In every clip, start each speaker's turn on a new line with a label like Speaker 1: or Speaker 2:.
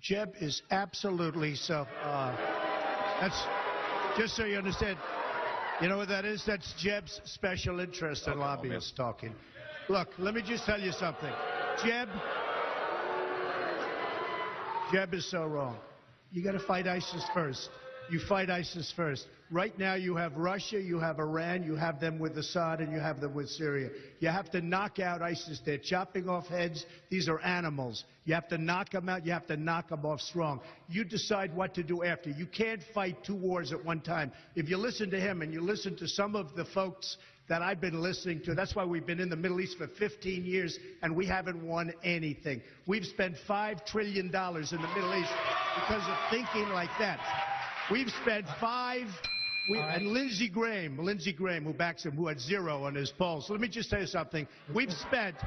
Speaker 1: Jeb is absolutely so. That's just so you understand. You know what that is? That's Jeb's special interest and lobbyists talking. Look, let me just tell you something. Jeb is so wrong. You got to fight ISIS first. You fight ISIS first. Right now you have Russia, you have Iran, you have them with Assad, and you have them with Syria. You have to knock out ISIS. They're chopping off heads. These are animals. You have to knock them out. You have to knock them off strong. You decide what to do after. You can't fight two wars at one time. If you listen to him and you listen to some of the folks that I've been listening to, that's why we've been in the Middle East for 15 years and we haven't won anything. We've spent $5 trillion in the Middle East because of thinking like that. We've spent and Lindsey Graham, who backs him, who had 0 on his polls. So let me just tell you something. We've spent.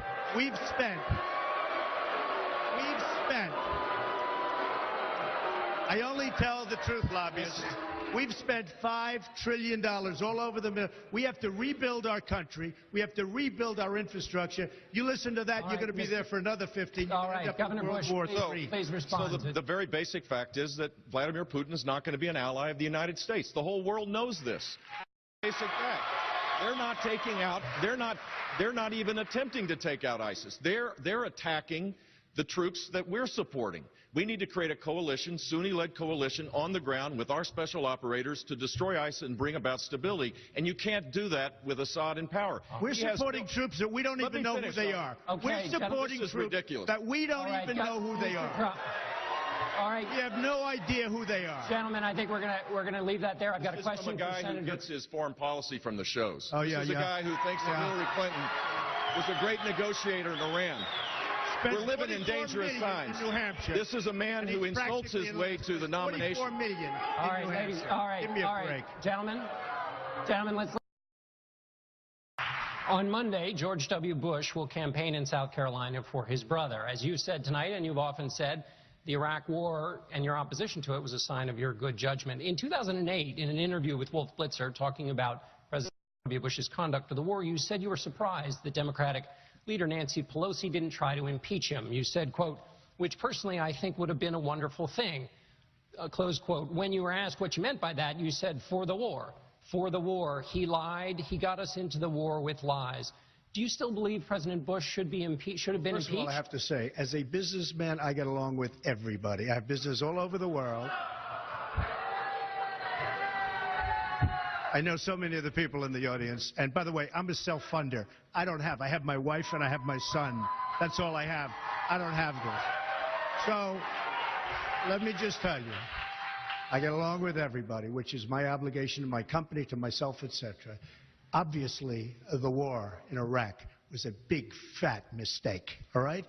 Speaker 1: I only tell the truth, lobbyists. We've spent $5 trillion all over the middle. We have to rebuild our country. We have to rebuild our infrastructure. You listen to that, you're going to be there for another 15 years.
Speaker 2: All right, Governor Bush, please respond.
Speaker 3: So the very basic fact is that Vladimir Putin is not going to be an ally of the United States. The whole world knows this. Basic fact. They're not taking out, they're not even attempting to take out ISIS. They're attacking the troops that we're supporting. We need to create a coalition, Sunni-led coalition, on the ground with our special operators to destroy ISIS and bring about stability. And you can't do that with Assad in power.
Speaker 1: We're supporting troops that we don't even know who they are. We're supporting troops that we don't even know who they are.
Speaker 2: All right.
Speaker 1: We have no idea who they are.
Speaker 2: Gentlemen, I think we're gonna leave that there. I've got a question
Speaker 3: for Senator. This is a guy who gets his foreign policy from the shows. This is a guy who thinks that Hillary Clinton was a great negotiator in Iran. We're living in dangerous times. This is a man who insults his way to the nomination.
Speaker 1: 44 million.
Speaker 2: All right, ladies. All right.
Speaker 1: Give me a break.
Speaker 2: Gentlemen, let's. On Monday, George W. Bush will campaign in South Carolina for his brother. As you said tonight, and you've often said, the Iraq War and your opposition to it was a sign of your good judgment. In 2008, in an interview with Wolf Blitzer talking about President W. Bush's conduct of the war, you said you were surprised that Democratic leader Nancy Pelosi didn't try to impeach him. You said, quote, which personally I think would have been a wonderful thing, close quote. When you were asked what you meant by that, you said, for the war. For the war. He lied. He got us into the war with lies. Do you still believe President Bush should be should have been impeached?
Speaker 1: First of all, I have to say, as a businessman, I get along with everybody. I have business all over the world. I know so many of the people in the audience. And by the way, I'm a self-funder. I have my wife and I have my son. That's all I have. I don't have this. So let me just tell you, I get along with everybody, which is my obligation to my company, to myself, etc. Obviously, the war in Iraq was a big, fat mistake, all right?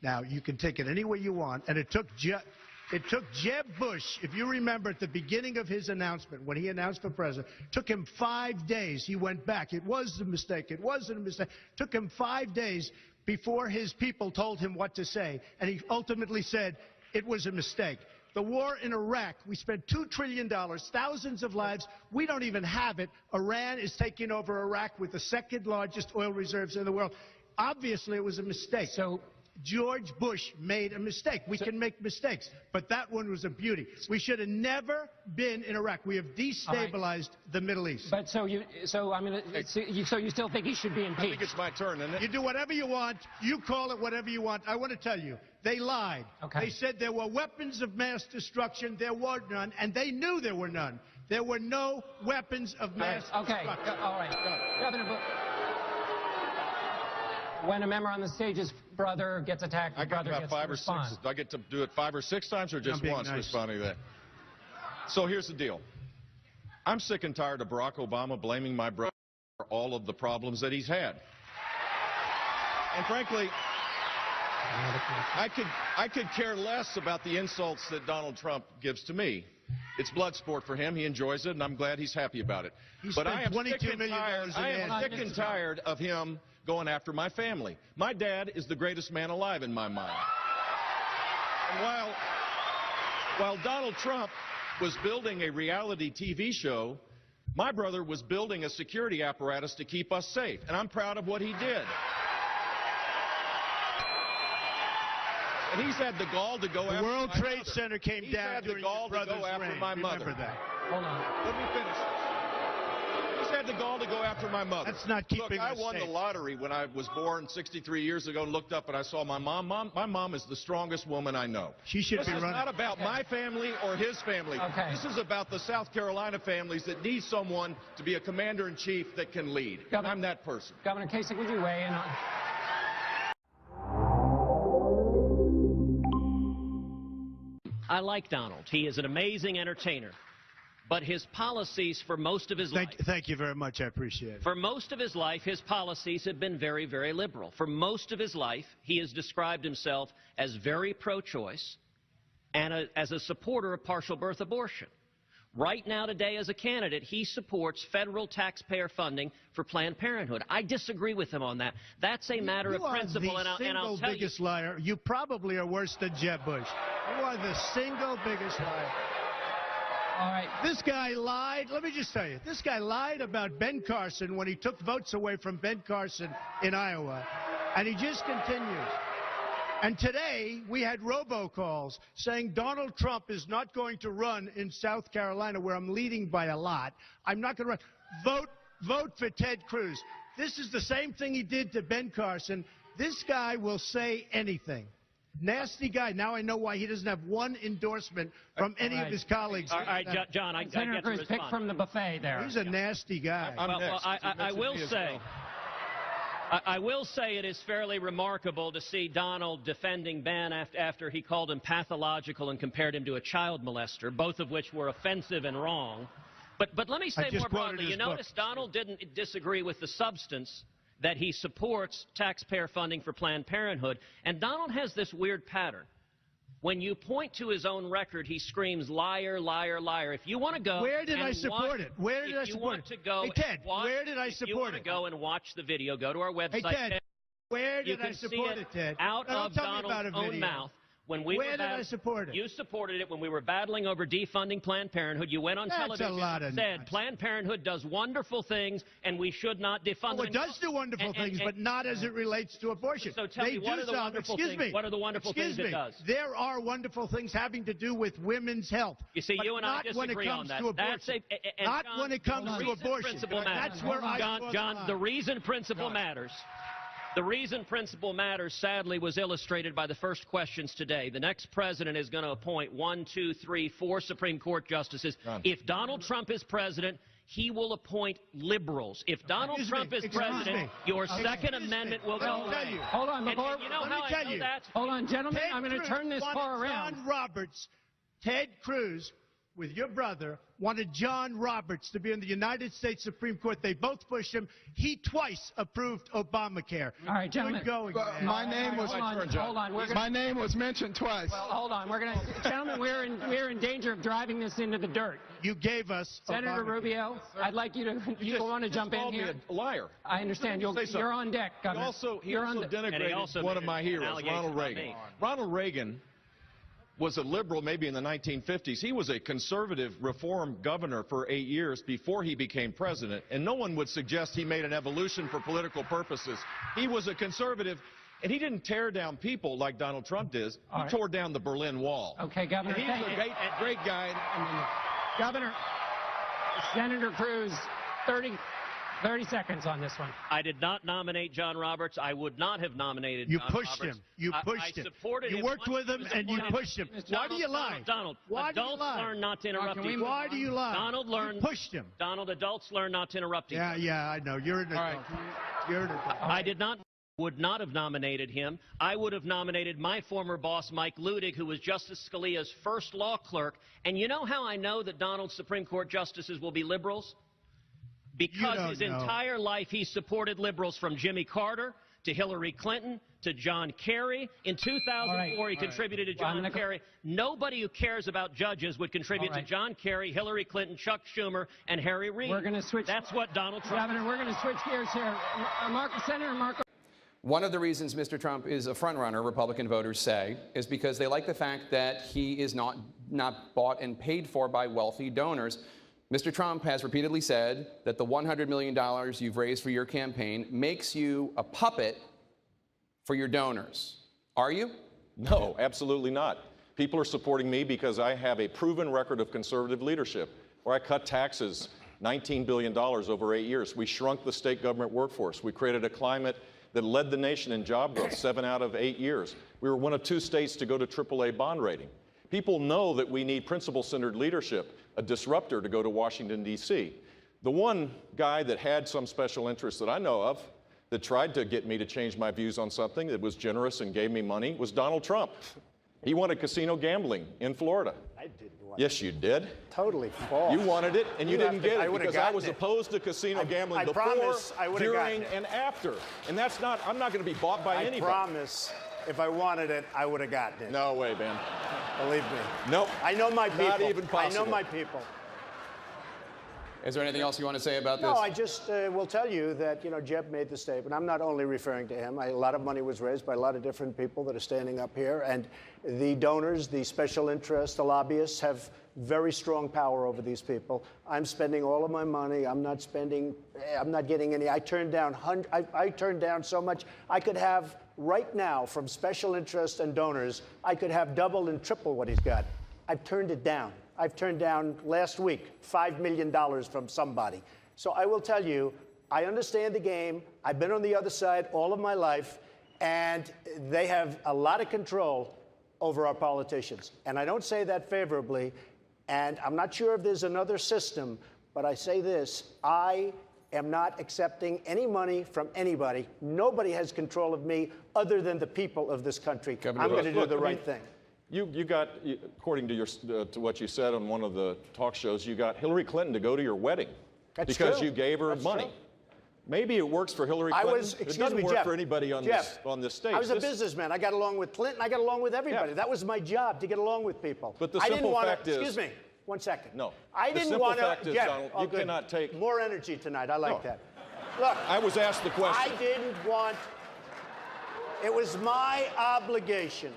Speaker 1: Now, you can take it any way you want, and it took Jeb Bush, if you remember at the beginning of his announcement, when he announced for president, took him 5 days. He went back. It was a mistake. It wasn't a mistake. Took him 5 days before his people told him what to say, and he ultimately said it was a mistake. The war in Iraq, we spent $2 trillion, thousands of lives. We don't even have it. Iran is taking over Iraq with the second largest oil reserves in the world. Obviously, it was a mistake. So George Bush made a mistake. We can make mistakes, but that one was a beauty. We should have never been in Iraq. We have destabilized the Middle East.
Speaker 2: But so you still think he should be impeached?
Speaker 3: I think it's my turn, isn't it?
Speaker 1: You do whatever you want. You call it whatever you want. I want to tell you, they lied.
Speaker 2: Okay.
Speaker 1: They said there were weapons of mass destruction. There were none, and they knew there were none. There were no weapons of mass destruction.
Speaker 2: All right. Governor Bush. When a member on the stage's brother gets attacked, the brother gets to respond.
Speaker 3: I get to do it 5 or 6 times or just once responding to that? So here's the deal. I'm sick and tired of Barack Obama blaming my brother for all of the problems that he's had. And frankly, I could care less about the insults that Donald Trump gives to me. It's blood sport for him. He enjoys it, and I'm glad he's happy about it. But I am sick and tired of him going after my family. My dad is the greatest man alive in my mind. And while Donald Trump was building a reality TV show, my brother was building a security apparatus to keep us safe, and I'm proud of what he did. And he's had the gall to go after
Speaker 1: the World
Speaker 3: my
Speaker 1: Trade
Speaker 3: mother.
Speaker 1: Center came
Speaker 3: He's
Speaker 1: down
Speaker 3: had the
Speaker 1: during
Speaker 3: gall
Speaker 1: your
Speaker 3: to
Speaker 1: brother's
Speaker 3: go after
Speaker 1: reign.
Speaker 3: my mother.
Speaker 1: Remember that.
Speaker 2: Hold on.
Speaker 3: Let me finish this. He's had the gall to go after my mother.
Speaker 1: That's not keeping
Speaker 3: Look, I
Speaker 1: us
Speaker 3: won
Speaker 1: safe.
Speaker 3: the lottery when I was born 63 years ago and looked up and I saw my mom. My mom is the strongest woman I know.
Speaker 1: She should
Speaker 3: This
Speaker 1: be
Speaker 3: is
Speaker 1: running.
Speaker 3: not about my family or his family.
Speaker 2: Okay.
Speaker 3: This is about the South Carolina families that need someone to be a commander-in-chief that can lead. And I'm that person.
Speaker 2: Governor Kasich, would you weigh in on...
Speaker 4: I like Donald. He is an amazing entertainer. But his policies for most of his life...
Speaker 1: Thank you very much. I appreciate it.
Speaker 4: For most of his life, his policies have been very, very liberal. For most of his life, he has described himself as very pro-choice and as a supporter of partial birth abortion. Right now, today, as a candidate, he supports federal taxpayer funding for Planned Parenthood. I disagree with him on that. That's a matter of principle, and I'll tell you...
Speaker 1: You are the single biggest liar. You probably are worse than Jeb Bush. You are the single biggest liar.
Speaker 2: All right.
Speaker 1: This guy lied. Let me just tell you, this guy lied about Ben Carson when he took votes away from Ben Carson in Iowa, and he just continues. And today, we had robocalls saying Donald Trump is not going to run in South Carolina, where I'm leading by a lot. I'm not going to run. Vote for Ted Cruz. This is the same thing he did to Ben Carson. This guy will say anything. Nasty guy. Now I know why he doesn't have one endorsement from any of his colleagues.
Speaker 4: All right, John, I get
Speaker 2: Senator
Speaker 4: to
Speaker 2: Cruz, pick
Speaker 4: respond.
Speaker 2: from the buffet there.
Speaker 1: He's a nasty guy.
Speaker 4: I will say... I will say it is fairly remarkable to see Donald defending Ben after he called him pathological and compared him to a child molester, both of which were offensive and wrong. But let me say more broadly, you notice Donald didn't disagree with the substance, that he supports taxpayer funding for Planned Parenthood. And Donald has this weird pattern. When you point to his own record, he screams, liar, liar, liar. If you want to go...
Speaker 1: Where did I support it? Where did I support it? Hey, Ted, where did I support it?
Speaker 4: If you want to go and watch the video, go to our website.
Speaker 1: Hey, Ted, where did I support it, Ted?
Speaker 4: Out of Donald's own mouth. Where did I support it? You supported it when we were battling over defunding Planned Parenthood. You went on television and said Planned Parenthood does wonderful things and we should not defund them.
Speaker 1: It does do wonderful things, but not as it relates to abortion.
Speaker 4: So tell me, what are the wonderful things? What are the wonderful things it does?
Speaker 1: There are wonderful things having to do with women's health.
Speaker 4: You see, you and I disagree on that.
Speaker 1: Not when it comes to abortion. That's where I draw the line.
Speaker 4: John, the reason principle matters. The reason principle matters, sadly, was illustrated by the first questions today. The next president is going to appoint 1, 2, 3, 4 Supreme Court justices. If Donald Trump is president, he will appoint liberals. If Donald Trump is president, your Second Amendment will go away.
Speaker 2: Hold on, before...
Speaker 4: You know how I know that?
Speaker 2: Hold on, gentlemen, I'm going to turn this car around.
Speaker 1: John Roberts, Ted Cruz, with your brother, wanted John Roberts to be in the United States Supreme Court. They both pushed him. He twice approved Obamacare.
Speaker 2: All right, gentlemen.
Speaker 5: My name was my name was mentioned twice.
Speaker 2: Well, hold on. Gentlemen, we're in danger of driving this into the dirt.
Speaker 1: You gave us
Speaker 2: Senator
Speaker 1: Obamacare.
Speaker 2: Rubio, I'd like you to. You want to jump in here?
Speaker 3: Me a liar.
Speaker 2: I understand. You're on deck, Governor.
Speaker 3: He also denigrated one of my heroes, Ronald Reagan. Ronald Reagan was a liberal maybe in the 1950s. He was a conservative reform governor for 8 years before he became president, and no one would suggest he made an evolution for political purposes. He was a conservative, and he didn't tear down people like Donald Trump did. He tore down the Berlin Wall.
Speaker 2: Okay, Governor.
Speaker 3: And he's a great guy.
Speaker 2: Governor, Senator Cruz, 30 seconds on this one.
Speaker 4: I did not nominate John Roberts. I would not have nominated John Roberts.
Speaker 1: You pushed him. You worked with him and you pushed him. Why do you lie?
Speaker 4: Donald, adults learn not to interrupt each other.
Speaker 1: Why do you lie?
Speaker 4: Donald learned.
Speaker 1: You pushed him.
Speaker 4: Donald, adults learn not to interrupt each other.
Speaker 1: Yeah, I know. You're an adult. You're an adult.
Speaker 4: Would not have nominated him. I would have nominated my former boss, Mike Ludig, who was Justice Scalia's first law clerk. And you know how I know that Donald's Supreme Court justices will be liberals? Because his entire life he supported liberals, from Jimmy Carter to Hillary Clinton to John Kerry. In 2004, he contributed to John Kerry. Nobody who cares about judges would contribute to John Kerry, Hillary Clinton, Chuck Schumer, and Harry Reid.
Speaker 2: We're going to switch.
Speaker 4: That's what Donald Trump...
Speaker 2: Governor, we're going to switch gears here. Senator Marco.
Speaker 6: One of the reasons Mr. Trump is a frontrunner, Republican voters say, is because they like the fact that he is not bought and paid for by wealthy donors. Mr. Trump has repeatedly said that the $100 million you've raised for your campaign makes you a puppet for your donors. Are you?
Speaker 3: No, absolutely not. People are supporting me because I have a proven record of conservative leadership, where I cut taxes $19 billion over 8 years. We shrunk the state government workforce. We created a climate that led the nation in job growth 7 out of 8 years. We were one of 2 states to go to AAA bond rating. People know that we need principle-centered leadership, a disruptor, to go to Washington, D.C. The one guy that had some special interest that I know of that tried to get me to change my views on something that was generous and gave me money was Donald Trump. He wanted casino gambling in Florida.
Speaker 7: I didn't want
Speaker 3: Yes, you did.
Speaker 7: Totally false.
Speaker 3: You wanted it, and you didn't get it because I was
Speaker 7: it.
Speaker 3: opposed to casino gambling before,
Speaker 7: promise I would've
Speaker 3: during,
Speaker 7: gotten it.
Speaker 3: and after. And that's not, I'm not going to be bought by anybody.
Speaker 7: I promise, if I wanted it, I would have gotten it.
Speaker 3: No way, man.
Speaker 7: Believe me.
Speaker 3: Nope.
Speaker 7: I know my people.
Speaker 3: Not even possible.
Speaker 7: I know my people.
Speaker 6: Is there anything else you want to say about this?
Speaker 7: No, I just will tell you that, Jeb made the statement. I'm not only referring to him. A lot of money was raised by a lot of different people that are standing up here. And the donors, the special interests, the lobbyists have very strong power over these people. I'm spending all of my money. I'm not getting any. I turned down so much. I could have right now, from special interests and donors, I could have double and triple what he's got. I've turned it down. I've turned down last week $5 million from somebody. So I will tell you, I understand the game. I've been on the other side all of my life, and they have a lot of control over our politicians. And I don't say that favorably, and I'm not sure if there's another system, but I say this: I am not accepting any money from anybody. Nobody has control of me other than the people of this country. I'm going to do the right thing.
Speaker 3: You got, according to to what you said on one of the talk shows, you got Hillary Clinton to go to your wedding.
Speaker 7: That's
Speaker 3: because
Speaker 7: true.
Speaker 3: You gave her money.
Speaker 7: True.
Speaker 3: Maybe it works for Hillary Clinton. It doesn't work
Speaker 7: Jeff,
Speaker 3: for anybody on this stage.
Speaker 7: I was a businessman. I got along with Clinton. I got along with everybody.
Speaker 3: Yeah.
Speaker 7: That was my job, to get along with people.
Speaker 3: But the simple fact is,
Speaker 7: excuse me, 1 second.
Speaker 3: No.
Speaker 7: I didn't want to.
Speaker 3: Fact is,
Speaker 7: Jeff,
Speaker 3: Donald, you cannot take
Speaker 7: more energy tonight. I like that. Look,
Speaker 3: I was asked the question.
Speaker 7: I didn't want. It was my obligation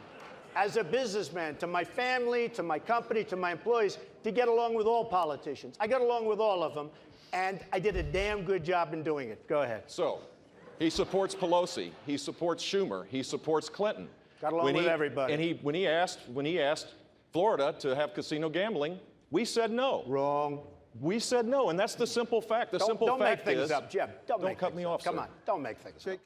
Speaker 7: as a businessman, to my family, to my company, to my employees, to get along with all politicians. I got along with all of them, and I did a damn good job in doing it. Go ahead.
Speaker 3: So, he supports Pelosi. He supports Schumer. He supports Clinton.
Speaker 7: Got along with everybody.
Speaker 3: And when he asked Florida to have casino gambling, we said no.
Speaker 7: Wrong.
Speaker 3: We said no, and that's the simple fact. The simple
Speaker 7: don't
Speaker 3: fact
Speaker 7: make things
Speaker 3: is,
Speaker 7: up, Jeb. Don't cut me off. Come on, don't make things up.